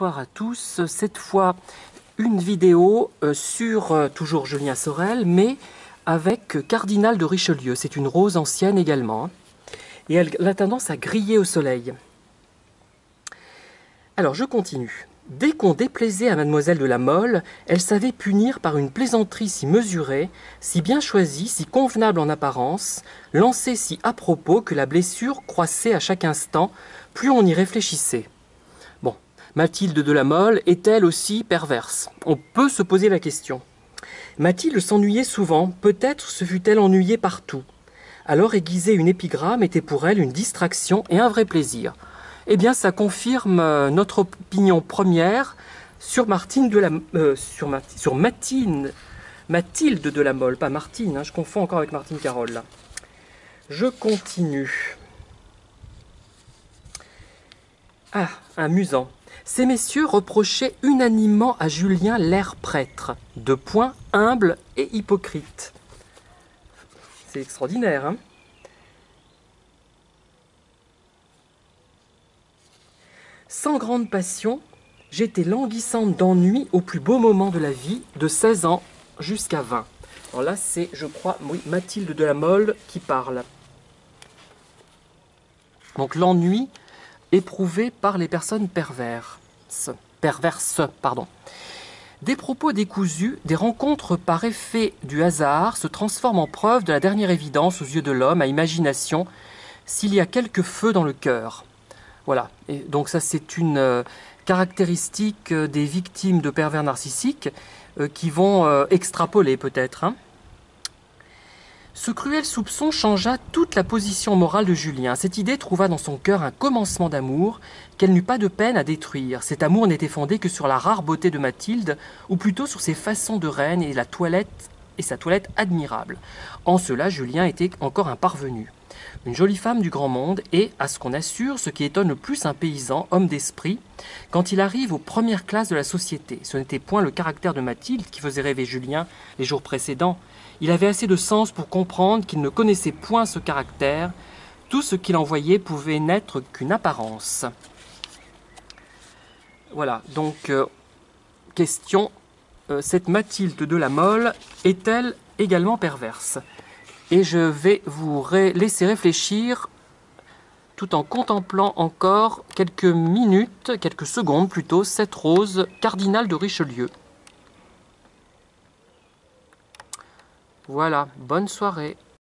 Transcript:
bonsoir à tous. Cette fois, une vidéo sur toujours Julien Sorel, mais avec Cardinal de Richelieu. C'est une rose ancienne également. Et elle a tendance à griller au soleil. Alors, je continue. Dès qu'on déplaisait à Mademoiselle de la Mole, elle savait punir par une plaisanterie si mesurée, si bien choisie, si convenable en apparence, lancée si à propos que la blessure croissait à chaque instant, plus on y réfléchissait. Bon, Mathilde de la Mole est-elle aussi perverse? On peut se poser la question. Mathilde s'ennuyait souvent, peut-être se fut-elle ennuyée partout. Alors aiguiser une épigramme était pour elle une distraction et un vrai plaisir. Eh bien, ça confirme notre opinion première sur Mathilde de la Mole, pas Martine, hein, je confonds encore avec Martine Carole là. Je continue. Ah, amusant. Ces messieurs reprochaient unanimement à Julien l'air prêtre, de point humble et hypocrite. C'est extraordinaire, hein? Sans grande passion, j'étais languissante d'ennui au plus beau moment de la vie, de 16 ans jusqu'à 20. Alors là, c'est, je crois, oui, Mathilde de la Mole qui parle. Donc l'ennui éprouvé par les personnes perverses. Des propos décousus, des rencontres par effet du hasard se transforment en preuve de la dernière évidence aux yeux de l'homme, à imagination, s'il y a quelque feu dans le cœur. Voilà, et donc ça c'est une caractéristique des victimes de pervers narcissiques qui vont extrapoler peut-être. Hein. Ce cruel soupçon changea toute la position morale de Julien. Cette idée trouva dans son cœur un commencement d'amour qu'elle n'eut pas de peine à détruire. Cet amour n'était fondé que sur la rare beauté de Mathilde, ou plutôt sur ses façons de reine et sa toilette admirable. En cela, Julien était encore un parvenu. Une jolie femme du grand monde et, à ce qu'on assure, ce qui étonne le plus un paysan, homme d'esprit, quand il arrive aux premières classes de la société. Ce n'était point le caractère de Mathilde qui faisait rêver Julien les jours précédents. Il avait assez de sens pour comprendre qu'il ne connaissait point ce caractère. Tout ce qu'il en voyait pouvait n'être qu'une apparence. Voilà, donc, question, cette Mathilde de la Mole est-elle également perverse ? Et je vais vous laisser réfléchir tout en contemplant encore quelques minutes, quelques secondes plutôt, cette rose Cardinal de Richelieu. Voilà, bonne soirée.